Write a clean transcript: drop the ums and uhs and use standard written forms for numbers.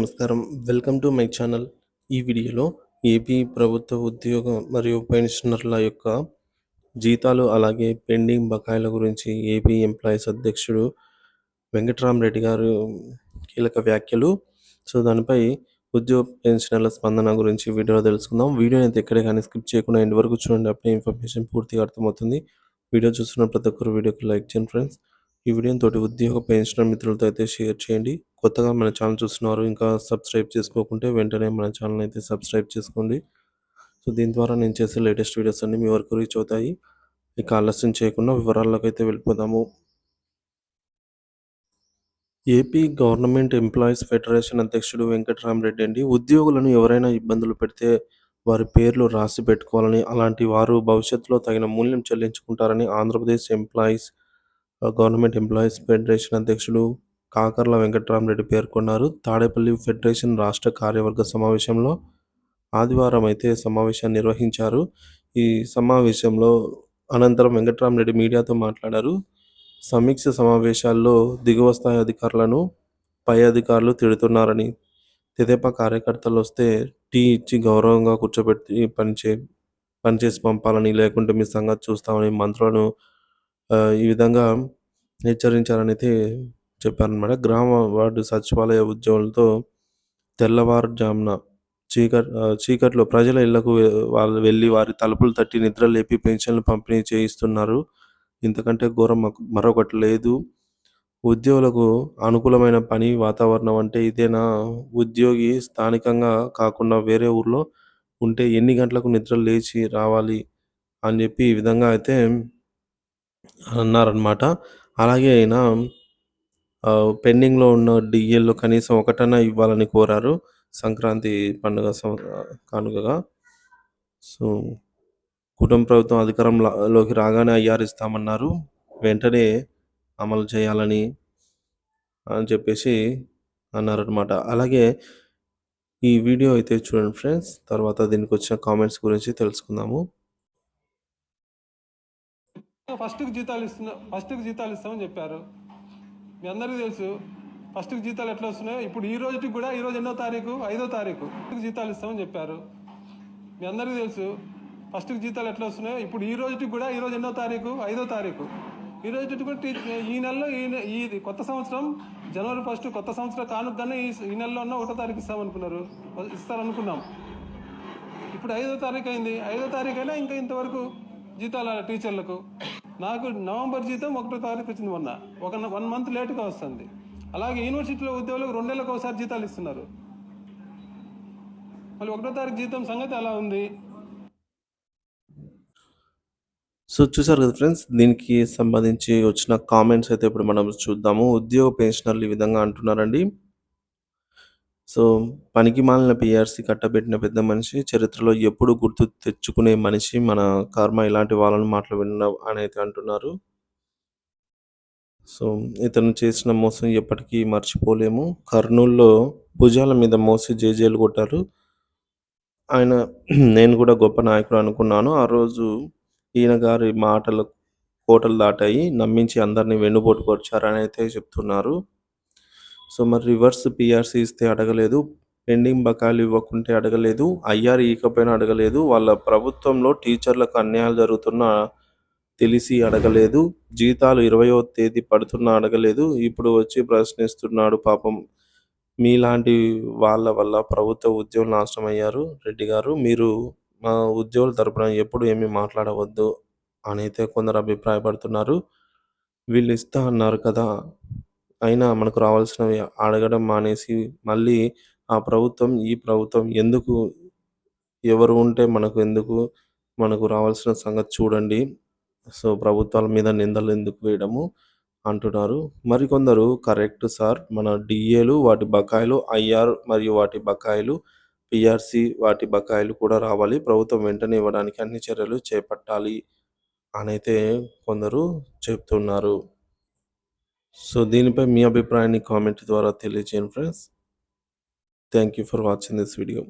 నమస్కారం. Welcome to my channel. ఈ వీడియోలో ఏపీ ప్రభుత్వ ఉద్యోగ మరియు పెన్షనర్ల యొక్క జీతాలు అలాగే పెండింగ్ బకాయిల గురించి ఏపీ ఎంప్లాయీస్ అధ్యక్షుడు వెంకట్రామరెడ్డి గారు కీలక వ్యాఖ్యలు. దానిపై ఉద్యోగ పెన్షనర్ల స్పందన గురించి వీడియోలో తెలుసుకుందాం. వీడియోని అయితే ఎక్కడే కానీ స్కిప్ చేయకుండా ఎండ్ వరకు చూడండి. అప్పుడే ఇన్ఫర్మేషన్ పూర్తిగా అర్థమవుతుంది. వీడియో చూస్తున్న ప్రతి ఒక్కరు వీడియోకి లైక్ చేయండి ఫ్రెండ్స్. ఈ వీడియోని తోటి ఉద్యోగ పెన్షనర్ మిత్రులతో అయితే షేర్ చేయండి. కొత్తగా మన ఛానల్ చూస్తున్నారు ఇంకా సబ్స్క్రైబ్ చేసుకోకుంటే వెంటనే మన ఛానల్ అయితే సబ్స్క్రైబ్ చేసుకోండి. దీని ద్వారా నేను చేసే లేటెస్ట్ వీడియోస్ అన్నీ మీ వరకు రీచ్ అవుతాయి. ఇక ఆలస్యం చేయకుండా వివరాల్లోకి అయితే వెళ్ళిపోదాము. ఏపీ గవర్నమెంట్ ఎంప్లాయీస్ ఫెడరేషన్ అధ్యక్షుడు వెంకట్రామరెడ్డి అండి, ఉద్యోగులను ఎవరైనా ఇబ్బందులు పెడితే వారి పేర్లు రాసి పెట్టుకోవాలని, అలాంటి వారు భవిష్యత్తులో తగిన మూల్యం చెల్లించుకుంటారని ఆంధ్రప్రదేశ్ గవర్నమెంట్ ఎంప్లాయీస్ ఫెడరేషన్ అధ్యక్షుడు కాకర్ల వెంకట్రామరెడ్డి పేర్కొన్నారు. తాడేపల్లి ఫెడరేషన్ రాష్ట్ర కార్యవర్గ సమావేశంలో ఆదివారం అయితే సమావేశాన్ని నిర్వహించారు. ఈ సమావేశంలో అనంతరం వెంకట్రామరెడ్డి మీడియాతో మాట్లాడారు. సమీక్ష సమావేశాల్లో దిగువ స్థాయి అధికారులను పై అధికారులు తిడుతున్నారని, తెదేపా కార్యకర్తలు వస్తే టీ ఇచ్చి గౌరవంగా కూర్చోబెట్టి పనిచేసి పంపాలని, లేకుంటే మీ సంగతి చూస్తామని మంత్రులను ఈ విధంగా హెచ్చరించారని అయితే చెప్పారనమాట. గ్రామ వార్డు సచివాలయ ఉద్యోగులతో తెల్లవారుజామున చీకట్లో ప్రజల ఇళ్లకు వాళ్ళు వెళ్ళి వారి తలుపులు తట్టి నిద్ర లేపి పెన్షన్లు పంపిణీ చేయిస్తున్నారు. ఇంతకంటే ఘోరం మరొకటి లేదు. ఉద్యోగులకు అనుకూలమైన పని వాతావరణం అంటే ఇదేనా? ఉద్యోగి స్థానికంగా కాకుండా వేరే ఊర్లో ఉంటే ఎన్ని గంటలకు నిద్ర లేచి రావాలి అని చెప్పి ఈ విధంగా అయితే అన్నారనమాట. అలాగే ఆయన పెండింగ్లో ఉన్న డిఏల్లో కనీసం ఒకటన్నా ఇవ్వాలని కోరారు సంక్రాంతి పండుగ కానుకగా. కుటుంబ ప్రభుత్వం అధికారంలోకి రాగానే ఐఆర్ ఇస్తామన్నారు, వెంటనే అమలు చేయాలని అని చెప్పేసి అన్నారనమాట. అలాగే ఈ వీడియో అయితే చూడండి ఫ్రెండ్స్, తర్వాత దీనికి వచ్చిన కామెంట్స్ గురించి తెలుసుకుందాము. ఫస్ట్కి జీతాలు ఇస్తామని చెప్పారు. మీ అందరికీ తెలుసు ఫస్ట్కి జీతాలు ఎట్లా వస్తున్నాయో. ఇప్పుడు ఈ రోజుకి కూడా, ఈరోజు ఎన్నో తారీఖు, 5వ తారీఖు జీతాలు ఇస్తామని చెప్పారు. మీ అందరికీ తెలుసు ఫస్ట్కి జీతాలు ఎట్లా వస్తున్నాయో. ఇప్పుడు ఈ రోజుకి కూడా, ఈరోజు ఎన్నో తారీఖు, 5వ తారీఖు ఈ రోజుకి కూడా ఈ నెలలో ఈ కొత్త సంవత్సరం జనవరి 1 కొత్త సంవత్సరం కానుకగానే ఈ నెలలో ఉన్న 1వ తారీఖు ఇస్తారనుకున్నాం. ఇప్పుడు 5వ తారీఖు అయింది. 5వ తారీఖు అయినా ఇంకా ఇంతవరకు జీతాలు టీచర్లకు. నాకు నవంబర్ జీతం 1వ తారీఖు వచ్చింది మొన్న. 1 మంత్ లేటుగా వస్తుంది. అలాగే యూనివర్సిటీలో ఉద్యోగులకు 2 నెలలకు ఒకసారి జీతాలు ఇస్తున్నారు. మళ్ళీ 1వ తారీఖు జీతం సంగతి అలా ఉంది. చూసారు కదా ఫ్రెండ్స్, దీనికి సంబంధించి వచ్చిన కామెంట్స్ అయితే ఇప్పుడు మనం చూద్దాము. ఉద్యోగ పెన్షనర్లు ఈ విధంగా అంటున్నారండి. పనికి మాలిన పిఆర్సీ కట్టబెట్టిన పెద్ద మనిషి, చరిత్రలో ఎప్పుడు గుర్తు తెచ్చుకునే మనిషి, మన కర్మ ఇలాంటి వాళ్ళని మాటలు విన్నాం అని అయితే అంటున్నారు. ఇతను చేసిన మోసం ఎప్పటికీ మర్చిపోలేము. కర్నూలులో భుజాల మీద మోసి జేజేలు కొట్టారు. ఆయన నేను కూడా గొప్ప నాయకుడు అనుకున్నాను. ఆ రోజు ఈయన గారి మాటలు కోటలు దాటాయి, నమ్మించి అందరినీ వెన్నుపోటు పొడిచారని అయితే చెప్తున్నారు. మరి రివర్స్ పిఆర్సీ ఇస్తే అడగలేదు, పెండింగ్ బకాయిలు ఇవ్వకుంటే అడగలేదు, ఐఆర్ ఇవ్వకపోయినా అడగలేదు, వాళ్ళ ప్రభుత్వంలో టీచర్లకు అన్యాయాలు జరుగుతున్నా తెలిసి అడగలేదు, జీతాలు 20వ తేదీ పడుతున్నా అడగలేదు, ఇప్పుడు వచ్చి ప్రశ్నిస్తున్నాడు. పాపం మీలాంటి వాళ్ళ వల్ల ప్రభుత్వ ఉద్యోగులు నాశనం అయ్యారు. రెడ్డి గారు, మీరు మా ఉద్యోగుల తరపున ఎప్పుడు ఏమీ మాట్లాడవద్దు అని అయితే కొందరు అభిప్రాయపడుతున్నారు. వీళ్ళు ఇస్తా అన్నారు కదా, అయినా మనకు రావాల్సినవి అడగడం మానేసి మళ్ళీ ఆ ప్రభుత్వం ఈ ప్రభుత్వం ఎందుకు, ఎవరు ఉంటే మనకు ఎందుకు, మనకు రావాల్సిన సంగతి చూడండి, ప్రభుత్వాల మీద నిందలు ఎందుకు వేయడము అంటున్నారు. మరికొందరు కరెక్ట్ సార్, మన డిఏలు వాటి బకాయిలు, ఐఆర్ మరియు వాటి బకాయిలు, పిఆర్సి వాటి బకాయిలు కూడా రావాలి, ప్రభుత్వం వెంటనే ఇవ్వడానికి అన్ని చర్యలు చేపట్టాలి అని అయితే కొందరు చెప్తున్నారు. దీనిపై మీ అభిప్రాయాన్ని కామెంట్ ద్వారా తెలియజేయండి friends. Thank you for watching this video.